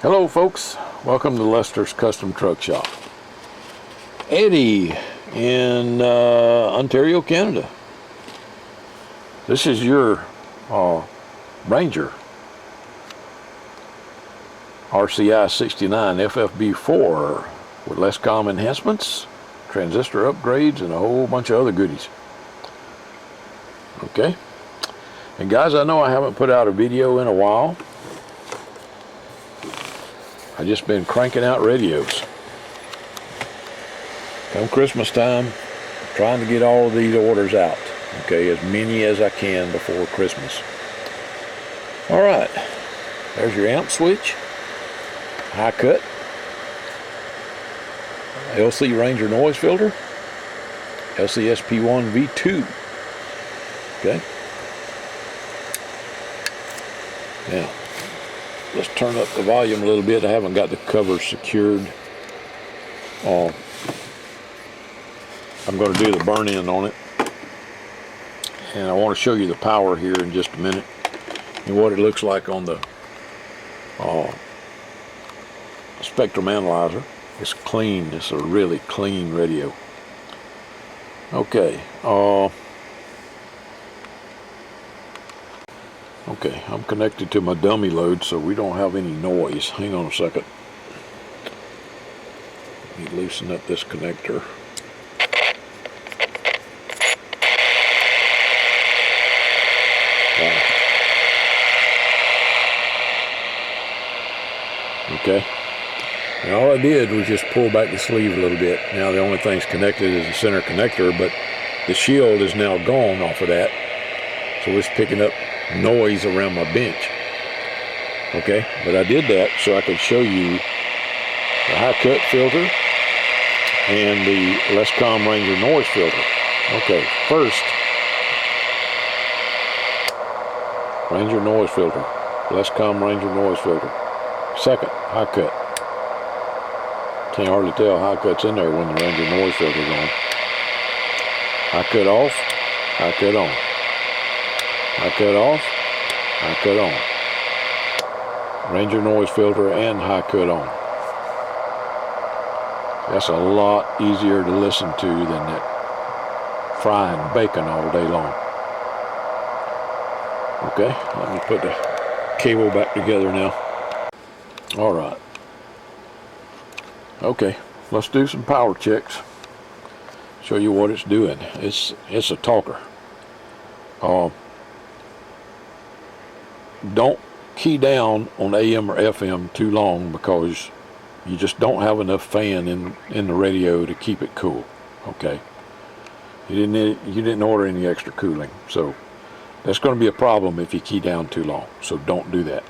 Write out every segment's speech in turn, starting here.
Hello folks, welcome to Lester's Custom Truck Shop. Eddie in Ontario, Canada. This is your Ranger RCI69FFB4 with less comm enhancements, transistor upgrades, and a whole bunch of other goodies. Okay, and guys, I know I haven't put out a video in a while. I just been cranking out radios. Come Christmas time, trying to get all of these orders out. Okay, as many as I can before Christmas. All right, there's your amp switch, high cut, LC Ranger noise filter, LCSP1 V2. Okay. Now, let's turn up the volume a little bit. I haven't got the cover secured. I'm going to do the burn-in on it. And I want to show you the power here in just a minute and what it looks like on the spectrum analyzer. It's clean. It's a really clean radio. Okay. Okay, I'm connected to my dummy load so we don't have any noise. Hang on a second. Let me loosen up this connector. Wow. Okay. Now all I did was just pull back the sleeve a little bit. Now the only thing's connected is the center connector, but the shield is now gone off of that. So it's picking up noise around my bench. Okay, but I did that so I could show you the high cut filter and the less comm Ranger noise filter. Okay, first, Ranger noise filter, less comm Ranger noise filter. Second, high cut. Can't hardly tell high cut's in there when the Ranger noise filter's on. High cut off, high cut on. High cut off, high cut on. Ranger noise filter and high cut on. That's a lot easier to listen to than that frying bacon all day long. Okay, let me put the cable back together now. All right. Okay, let's do some power checks. Show you what it's doing. It's a talker. Don't key down on AM or FM too long because you just don't have enough fan in the radio to keep it cool. Okay, you didn't order any extra cooling, so that's going to be a problem if you key down too long, so don't do that.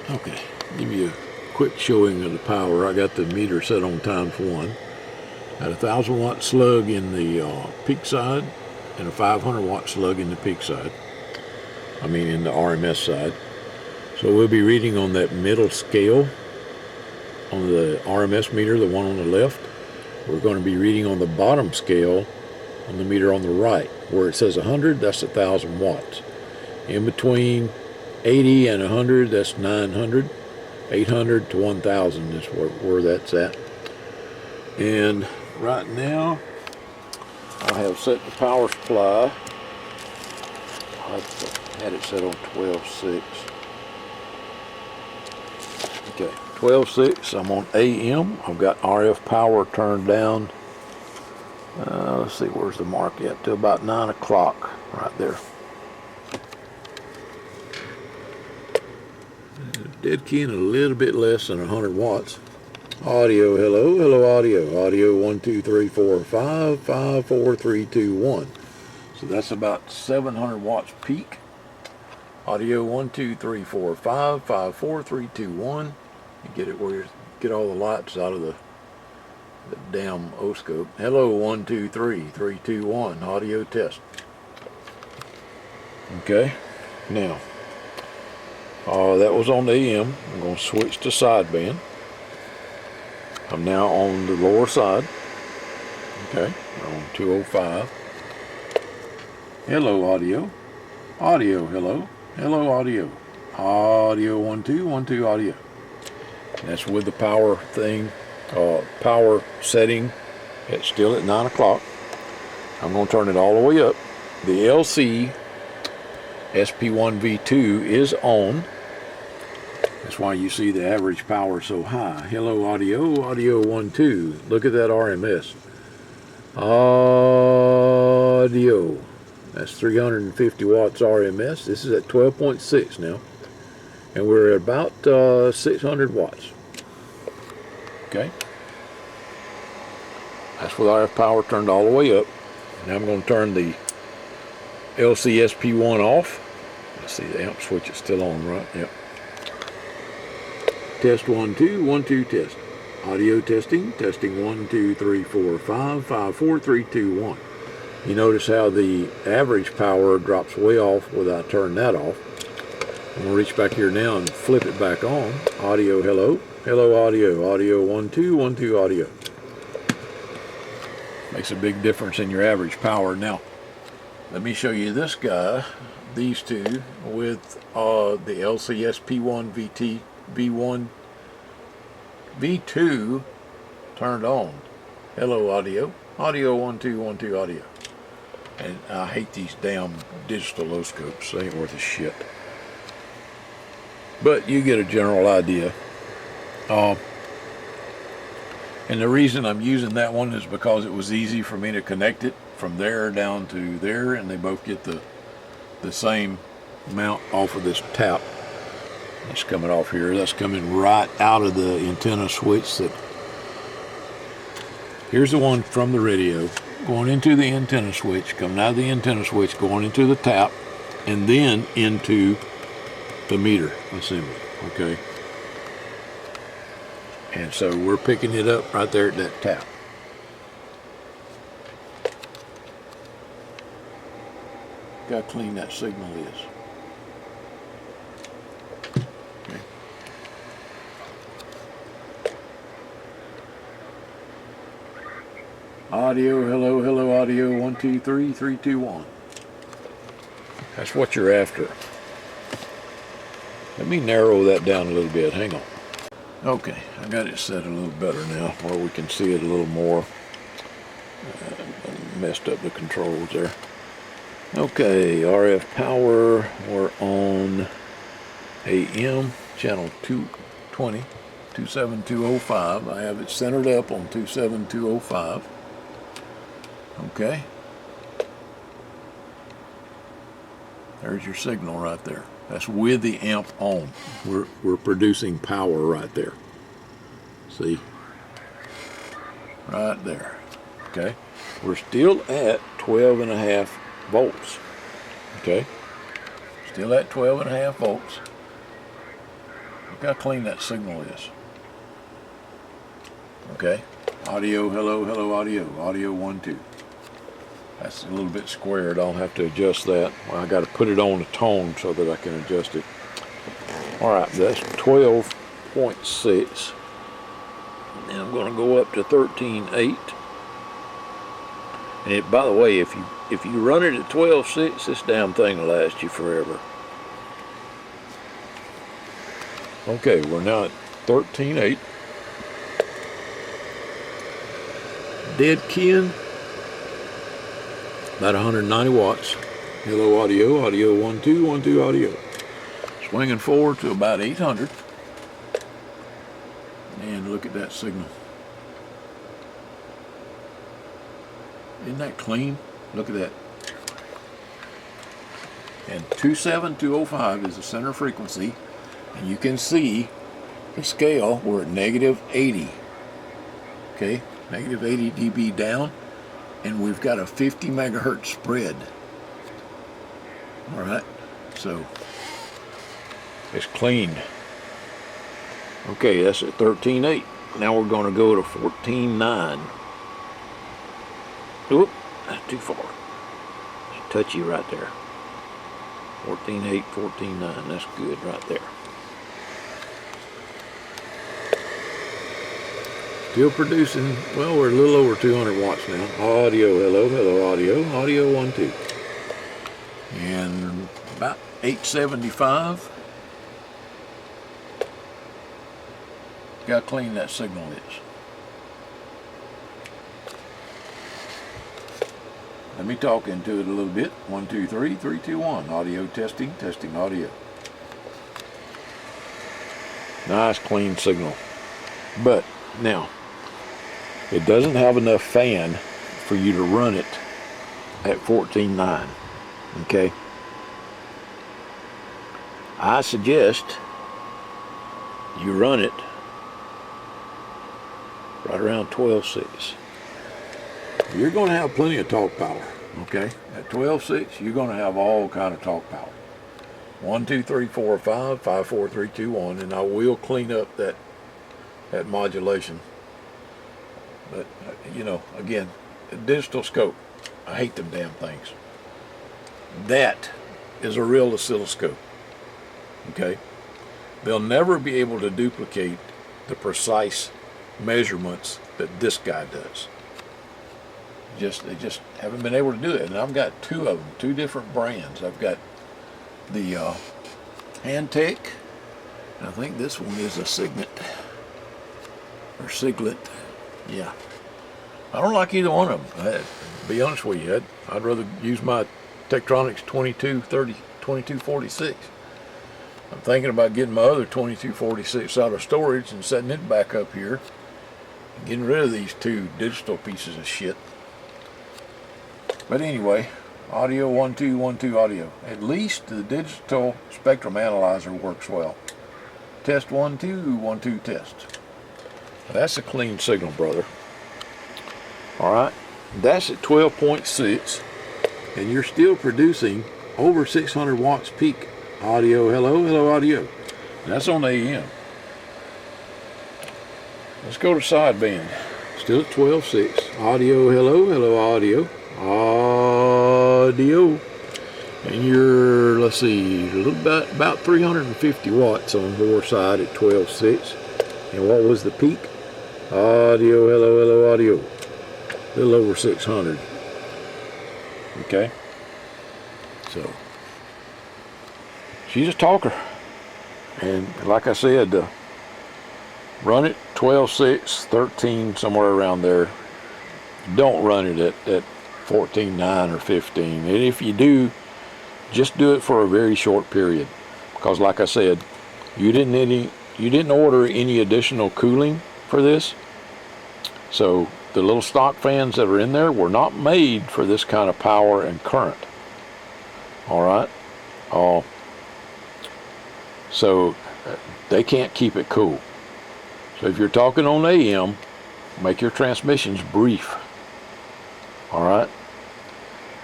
Okay, give you a quick showing of the power. I got the meter set on times 1. Got a 1000 watt slug in the peak side and a 500 watt slug in the peak side. I mean in the RMS side. So we'll be reading on that middle scale on the RMS meter, the one on the left. We're going to be reading on the bottom scale on the meter on the right. Where it says 100, that's 1000 watts. In between 80 and 100, that's 900. 800 to 1000 is where that's at. And right now, I have set the power supply. I had it set on 12.6. Okay, 12.6. I'm on AM. I've got RF power turned down. Let's see, where's the mark at? To about 9 o'clock, right there. Dead keying a little bit less than 100 watts. Audio, hello, hello, audio. Audio 1, 2, 3, 4, 5, 5, 4, 3, 2, 1. So that's about 700 watts peak. Audio 1, 2, 3, 4, 5, 5, 4, 3, 2, 1. You get it where you get all the lights out of the damn O-scope. Hello, 1, 2, 3, 3, 2, 1. Audio test. Okay, now, that was on the AM. I'm going to switch to sideband. I'm now on the lower side. Okay, we're on 205. Hello, audio. Audio, hello. Hello, audio. Audio 1, 2, 1, 2, audio. That's with the power thing, power setting. It's still at 9 o'clock. I'm going to turn it all the way up. The LC SP1V2 is on. That's why you see the average power so high. Hello audio, audio 1, 2. Look at that RMS. Audio. That's 350 watts RMS. This is at 12.6 now. And we're at about 600 watts. Okay. That's with RF power turned all the way up. Now I'm going to turn the LCSP1 off. Let's see, the amp switch is still on, right? Yep. Test 1, 2, 1, 2, test. Audio testing, testing 1, 2, 3, 4, 5, 5, 4, 3, 2, 1. You notice how the average power drops way off without turning that off. I'm going to reach back here now and flip it back on. Audio, hello. Hello, audio. Audio, 1, 2, 1, 2, audio. Makes a big difference in your average power. Now, let me show you this guy, these two, with the LCSP1 V2 turned on. Hello, audio. Audio, 1, 2, 1, 2, audio. And I hate these damn digital oscopes. They ain't worth a shit. But you get a general idea. And the reason I'm using that one is because it was easy for me to connect it from there down to there, and they both get the same amount off of this tap. That's coming off here. That's coming right out of the antenna switch. Here's the one from the radio going into the antenna switch, coming out of the antenna switch, going into the tap, and then into the meter assembly. Okay. And so we're picking it up right there at that tap. Gotta clean that signal is. Okay. Audio, hello, hello, audio, 1, 2, 3, 3, 2, 1. That's what you're after. Let me narrow that down a little bit. Hang on. Okay, I got it set a little better now where we can see it a little more. Messed up the controls there. Okay, RF power, we're on AM, channel 220, 27205. I have it centered up on 27205. Okay. There's your signal right there. That's with the amp on. We're producing power right there. See? Right there. Okay. We're still at 12.5 volts. Okay. Still at 12.5 volts. Look how clean that signal is. Okay. Audio, hello, hello, audio. Audio 1, 2. That's a little bit squared. I'll have to adjust that. Well, I got to put it on the tone so that I can adjust it. All right, that's 12.6. Now I'm going to go up to 13.8. And by the way, if you run it at 12.6, this damn thing will last you forever. Okay, we're now at 13.8. Dead keying. About 190 watts. Hello audio, audio 1, 2, 1, 2 audio. Swinging forward to about 800. And look at that signal. Isn't that clean? Look at that. And 27205 is the center frequency. And you can see the scale, we're at negative 80. Okay, negative 80 dB down. And we've got a 50 megahertz spread. All right, so it's clean. Okay, that's at 13.8. Now we're going to go to 14.9. Oop, that's too far. It's touchy right there. 14.8, 14.9. That's good right there. Still producing, well, we're a little over 200 watts now. Audio, hello, hello, audio, audio 1, 2. And about 875. how clean that signal is. Let me talk into it a little bit. 1, 2, 3, 3, 2, 1. Audio testing, testing audio. Nice clean signal. But now, it doesn't have enough fan for you to run it at 14.9. Okay? I suggest you run it right around 12.6. You're going to have plenty of talk power, okay? At 12.6, you're going to have all kind of talk power. 1, 2, 3, 4, 5, 5, 4, 3, 2, 1, and I will clean up that modulation. But you know, again, a digital scope, I hate them damn things. That is a real oscilloscope, okay? They'll never be able to duplicate the precise measurements that this guy does. They just haven't been able to do it. And I've got two of them, two different brands. I've got the Handtech, and I think this one is a Signet or Siglet. Yeah, I don't like either one of them. To be honest with you, I'd rather use my Tektronix 2246. I'm thinking about getting my other 2246 out of storage and setting it back up here, and getting rid of these two digital pieces of shit. But anyway, audio 1, 2, 1, 2 audio. At least the digital spectrum analyzer works well. Test 1, 2, 1, 2 test. That's a clean signal, brother. Alright, that's at 12.6, and you're still producing over 600 watts peak audio. Hello audio. That's on AM. Let's go to sideband. Still at 12.6. Audio, hello audio. Audio. And you're, let's see, a little bit, about 350 watts on bore side at 12.6. And what was the peak? Audio, hello audio. A little over 600. Okay. So, she's a talker. And like I said, run it 12.6, 13, somewhere around there. Don't run it at 14.9 or 15. And if you do, just do it for a very short period. Because like I said, you didn't order any additional cooling for this. So the little stock fans that are in there were not made for this kind of power and current. Alright? So they can't keep it cool. So if you're talking on AM, make your transmissions brief. Alright?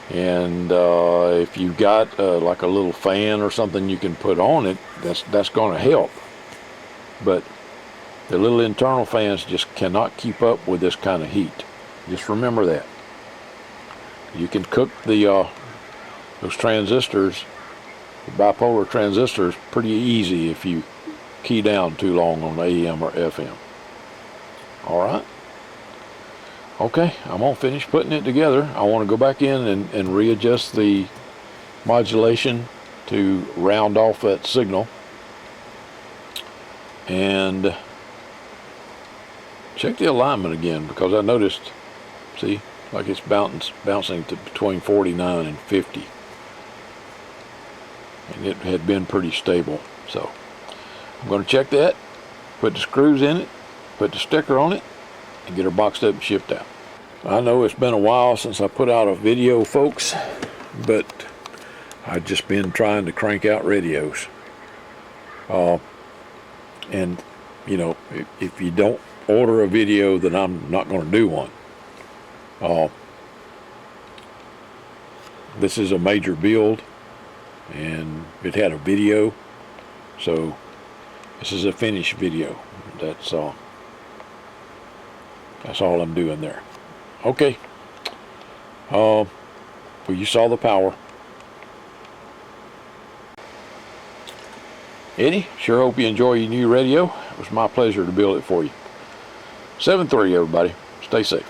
And if you've got like a little fan or something you can put on it, that's going to help. But the little internal fans just cannot keep up with this kind of heat. Just remember that. You can cook those transistors, the bipolar transistors, pretty easy if you key down too long on AM or FM. Alright? Okay, I'm going to finish putting it together. I want to go back in and readjust the modulation to round off that signal. And check the alignment again, because I noticed, see, like it's bouncing to between 49 and 50. And it had been pretty stable. So I'm going to check that, put the screws in it, put the sticker on it, and get her boxed up and shipped out. I know it's been a while since I put out a video, folks, but I've just been trying to crank out radios. And you know, if you don't order a video, then I'm not going to do one. This is a major build, and it had a video, so this is a finished video. That's all I'm doing there. Okay. Well, you saw the power. Eddie, sure hope you enjoy your new radio. It was my pleasure to build it for you. 7-3, everybody. Stay safe.